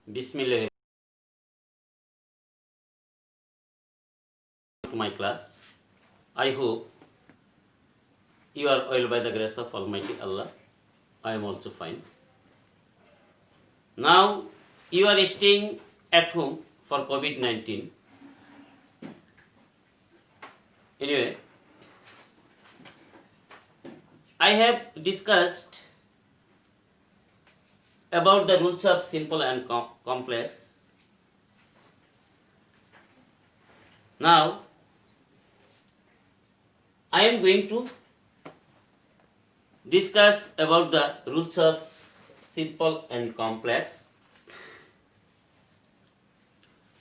Bismillah to my class. I hope you are well by the grace of Almighty Allah. I am also fine. Now you are staying at home for COVID-19. Anyway, I have discussed about the rules of simple and complex. Now I am going to discuss about the rules of simple and complex.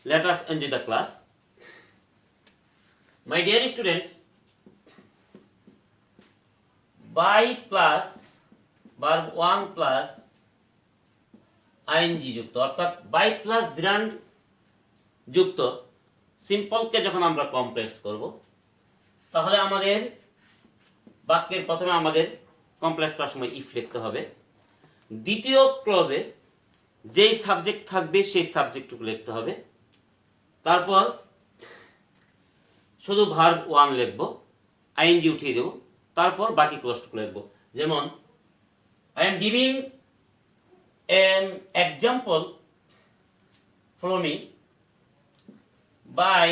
Let us enjoy the class. My dear students, by plus verb 1 plus ing যুক্ত অর্থাৎ by plus জিরান্ড যুক্ত সিম্পলকে যখন আমরা complex করব তাহলে আমাদের বাক্যের প্রথমে আমাদের কমপ্লেক্স করার সময় ইফ লিখতে হবে। দ্বিতীয় ক্লজে যেই সাবজেক্ট থাকবে সেই সাবজেক্টটুকু লিখতে হবে। তারপর শুধু ভার্ব 1 লিখব, আইএনজি উঠিয়ে দেব, তারপর বাকি ক্লজটুকু লিখব। যেমন I am giving an example following by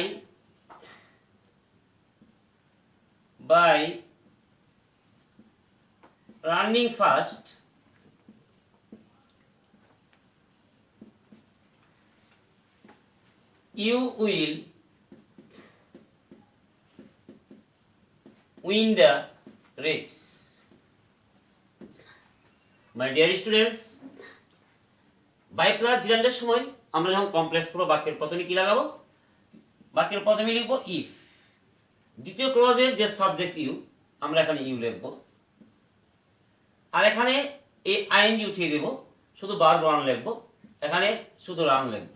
running fast you will win the race. My dear students, বাই প্লাস জিরান্ডের সময় আমরা যখন কমপ্লেক্স করব বাক্যের প্রথমে কি লাগাবো? বাক্যের প্রথমে লিখব ইফ। দ্বিতীয় ক্লজের যে সাবজেক্ট ইউ আমরা এখানে ইউ লিখব, আর এখানে এই আইএনজি উঠিয়ে দেব, শুধু ভার্ব 1 লিখব, এখানে শুধু রান লিখব,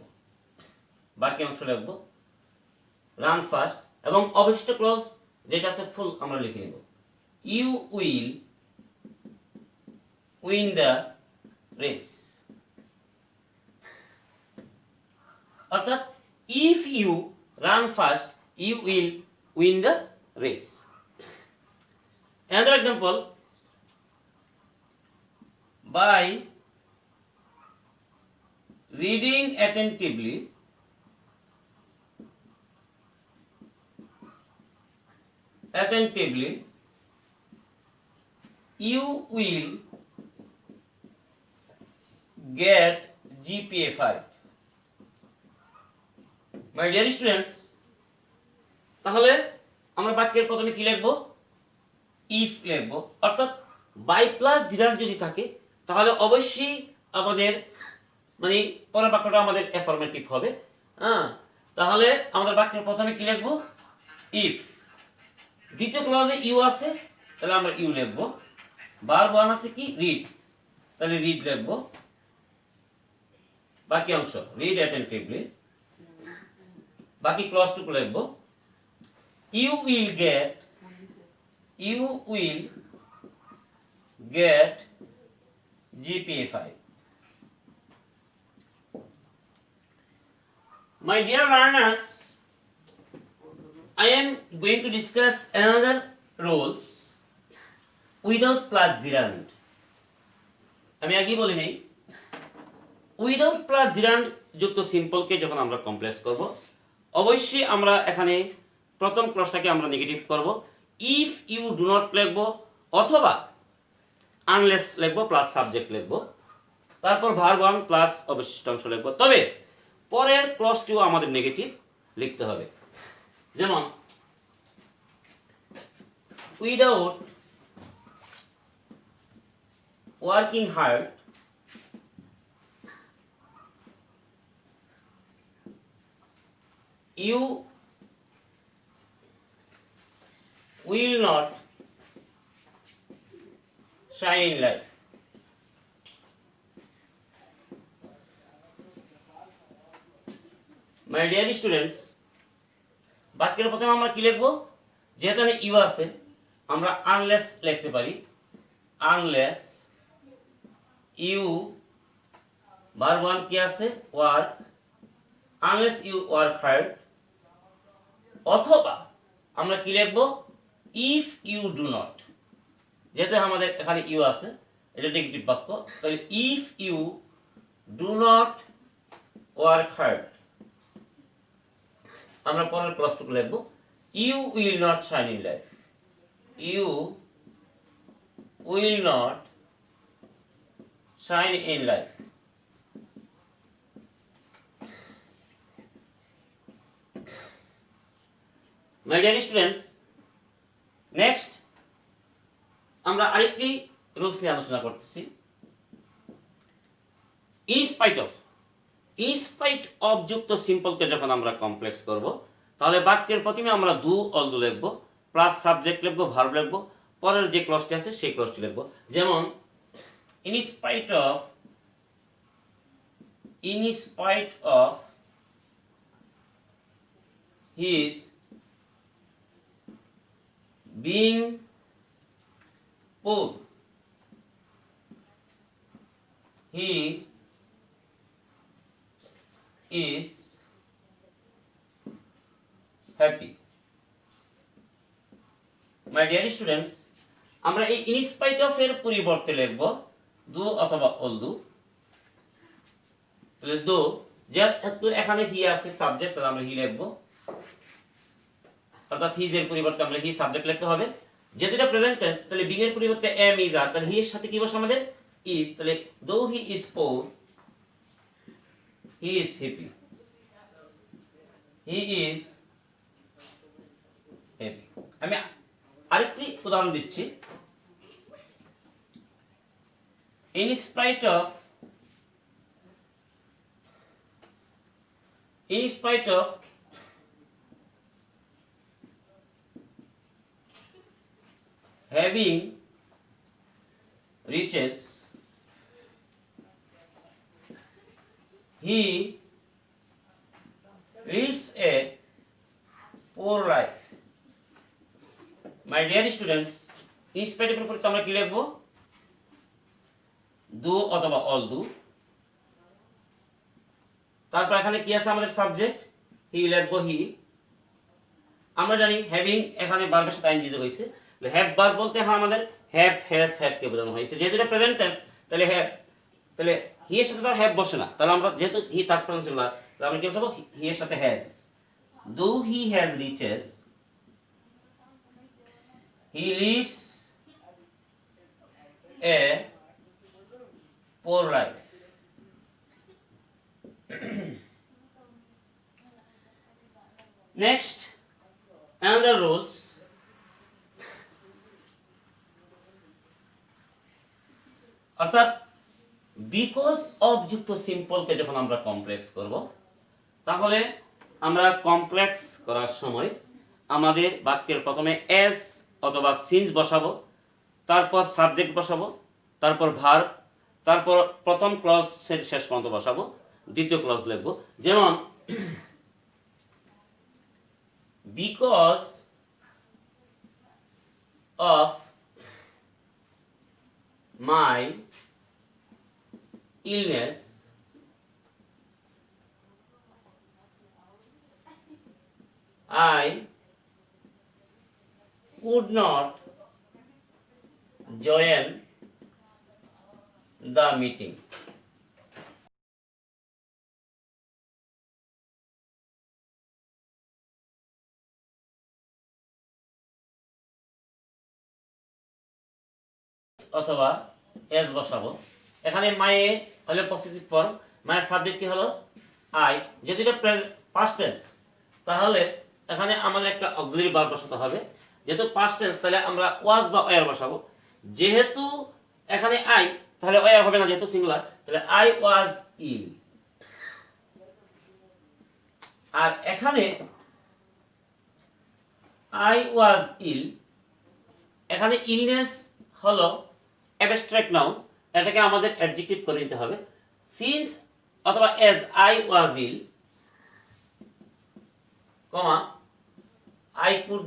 বাকি অংশ লিখব রান ফাস্ট, এবং অবশিষ্ট ক্লজ যেটা আছে ফুল আমরা লিখে নেব you will win the race. অর্থাৎ if you run fast you will win the race. Another example, by reading attentively you will get GPA 5. My dear students, তাহলে আমরা বাক্যের প্রথমে কি লিখব? ইফ লিখব। অর্থাৎ বাই প্লাস জিরান্ড যদি থাকে তাহলে অবশ্যই আমাদের মানে পরের বাক্যটা আমাদের অ্যাফার্মেটিভ হবে। তাহলে আমাদের বাক্যের প্রথমে কি লিখব? ইফ। দ্বিতীয় ক্লজে ইউ আছে, তাহলে আমরা ইউ লিখব। ভার্ব 1 আছে কি? রিড, তাহলে রিড লিখব। বাকি অংশ রিড অ্যাটেন্টিভলি, বাকি ক্লজটুকু লিখব you will get GPA 5. My dear learners, I am going to discuss another rules without plus gerund. আমি আগেই বলি নেই, উইদাউট প্লাস জিরান্ড যুক্ত সিম্পলকে যখন আমরা কমপ্লেক্স করব অবশ্যই আমরা এখানে প্রথম ক্লজটাকে আমরা নেগেটিভ করব। ইফ ইউ ডু নট লিখব অথবা আনলেস লিখব, প্লাস সাবজেক্ট লিখব, তারপর ভার্ব 1 প্লাস অবশিষ্ট অংশ লিখব। তবে পরের ক্লজটিও আমাদের নেগেটিভ লিখতে হবে। যেমন without working hard you will not shine in life. My dear students, বাক্যের প্রথমে আমরা কি লিখব? যেহেতু এখানে ইউ আছে আমরা আনলেস লিখতে পারি, আনলেস you ভার্ব 1 কি আছে work, unless you work hard, অথবা আমরা কি লিখবো ইফ ইউ ডু নট, যেহেতু আমাদের এখানে ইউ আছে এটা নেগেটিভ বাক্য, তাহলে if you do not work hard আমরা পরের ক্লজটুকু লিখবো you will not shine in life, you will not shine in life. My dear students, next আমরা আরেকটি রুলস নিয়ে আলোচনা করতেছি। ইনস্পাইট অফ যুক্ত সিম্পলকে যখন আমরা কমপ্লেক্স করব তাহলে বাক্যের প্রথমে আমরা দু অল দু লিখবো, প্লাস সাবজেক্ট লিখবো, ভার্ব লিখবো, পরের যে ক্লজটি আছে সেই ক্লজটি লিখবো। যেমন in spite of his being poor, he is happy. My dear students, আমরা এই ইনস্পাইট অফ এর পরিবর্তে লিখব দু অথবা অল দু। তাহলে দু, যেহেতু এখানে হি আছে সাবজেক্ট, তাহলে আমরা হি লিখব, অর্থাৎ হিজ এর পরিবর্তে আমরা হি সাবজেক্ট লিখতে হবে। যেহেতু এটা প্রেজেন্ট টেন্স তাহলে বিং এর পরিবর্তে এম ইজ আর, তাহলে হি এর সাথে কি বসে আমাদের ইজ, তাহলে দো he is poor he is happy, he is happy. আমি আরেকটি উদাহরণ দিচ্ছি। In spite of having riches, he leads a poor life. My dear students, in spite of পরিবর্তে আমরা কি লিখব দু অথবা অল দু। তারপর এখানে কি আছে আমাদের সাবজেক্ট, হি লিখব হি। আমরা জানি হ্যাভিং এখানে ভার্বের সাথে আইএনজি যোগ হয়েছে, হ্যাভ ভার্ব বলতে হয় আমাদের হ্যাভ হ্যাজ হ্যাড কে বোঝানো হয়েছে। যেহেতু এটা প্রেজেন্ট টেন্স তাহলে হ্যাভ, তাহলে হি এর সাথে তো হ্যাভ বসে না, তাহলে আমরা যেহেতু হি থার্ড পারসন সিঙ্গুলার তাহলে আমরা কি বসাবো হি এর সাথে has. Though he has riches, he leads a poor life. Next another rules, অর্থাৎ বিকজ অফ যুক্ত সিম্পলকে যখন আমরা কমপ্লেক্স করব তাহলে আমরা কমপ্লেক্স করার সময় আমাদের বাক্যের প্রথমে এস অথবা সিন্স বসাবো, তারপর সাবজেক্ট বসাবো, তারপর ভার্ব, তারপর প্রথম ক্লজ শেষ পর্যন্ত বসাবো, দ্বিতীয় ক্লজ লিখবো। যেমন because of my illness I could not join the meeting. অথবা এস বসাবো। এখানে মাই হলো পসেসিভ ফর্ম, মায়ের সাবজেক্ট কি হলো আই, যেহেতু এটা পাস্ট টেন্স তাহলে এখানে আমাদের একটা অক্সিলারি ভার্ব বসাতে হবে। যেহেতু পাস্ট টেন্স তাহলে আমরা ওয়াজ বা ওয়ার বসাবো। যেহেতু এখানে আই তাহলে ওয়ার হবে না, যেহেতু সিঙ্গুলার তাহলে আই ওয়াজ ইল। আর এখানে আই ওয়াজ ইল, এখানে ইলনেস হলো অ্যাবস্ট্রাক্ট নাউন, এটাকে আমাদের অ্যাডজেক্টিভ করে নিতে হবে। সিন্স অথবা as I was ill, comma I could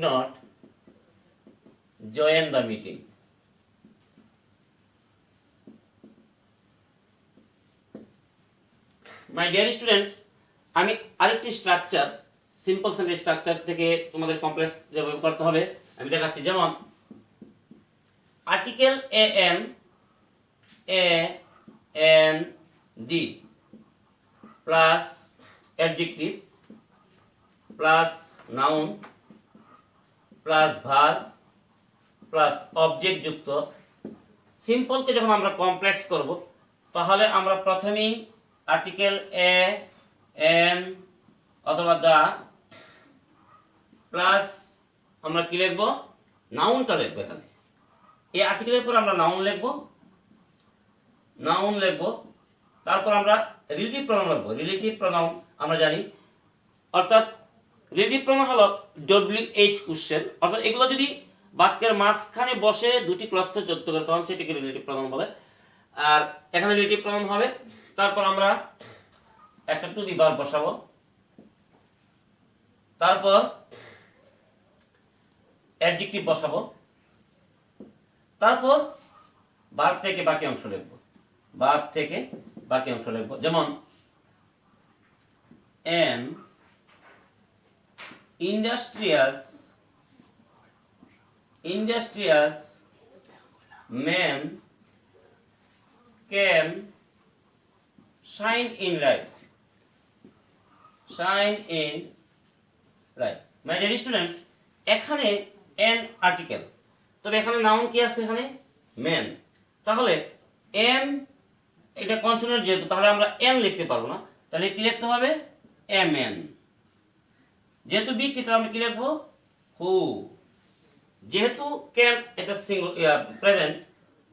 not join the meeting. My dear students, আমি আরেকটি স্ট্রাকচার, সিম্পল সেন্টেন্স স্ট্রাকচার থেকে তোমাদের কমপ্লেক্স যেভাবে করতে হবে আমি দেখাচ্ছি। যেমন article A N D plus adjective plus noun plus verb plus object যুক্ত সিম্পলকে যখন আমরা কমপ্লেক্স করব তাহলে আমরা প্রথমেই আর্টিকেল এ এন অথবা দা প্লাস আমরা কি লিখব, নাউনটা লিখবো। এখানে এই আর্টিকেলের পর আমরা নাউন লিখব, তারপর আমরা রিলেটিভ প্রনাউন লিখব। রিলেটিভ প্রনাউন আমরা জানি, অর্থাৎ রিলেটিভ প্রনাউন হলো WH কোশ্চেন, অর্থাৎ এগুলো যদি বাক্যের মাঝখানে বসে দুটি ক্লজকে যুক্ত করে তখন সেটাকে রিলেটিভ প্রনাউন বলে। আর এখানে রিলেটিভ প্রনাউন হবে, তারপর আমরা একটা টু বি ভার্ব বসাবো, তারপর অ্যাডজেক্টিভ বসাবো, তারপর ভার্ব থেকে বাকি অংশ লিখবো। যেমন an industrious man can shine in life. My dear students, এখানে an আর্টিকেল, তবে এখানে নাউন কি আছে, এখানে ম্যান। তাহলে an এটা কনসোনেন্ট যেহেতু, তাহলে আমরা n লিখতে পারবো না, তাহলে কি লিখতে হবে, a man। যেহেতু বৃত্তি তাহলে আমরা কি লিখবো, হু। যেহেতু ক্যান এটা সিঙ্গুলার প্রেজেন্ট,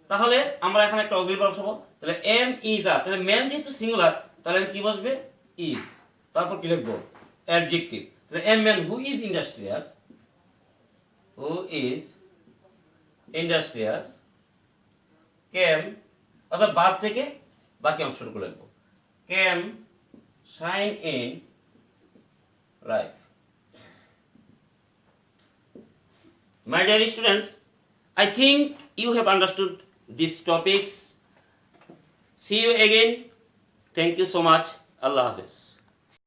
তাহলে আমরা এখানে একটা অক্সিলারি ভার্ব বসাবো। তাহলে এম ইজ আ, তাহলে ম্যান যেহেতু সিঙ্গুলার তাহলে কি বসবে, ইজ। তারপর কি লিখবো, অ্যাডজেক্টিভ। তাহলে a man who is industrious can, অর্থাৎ ভার্ব থেকে বাকি অংশটুকু লিখবো, can shine in life. My dear students, I think you have understood these topics. See you again. Thank you so much. Allah Hafiz.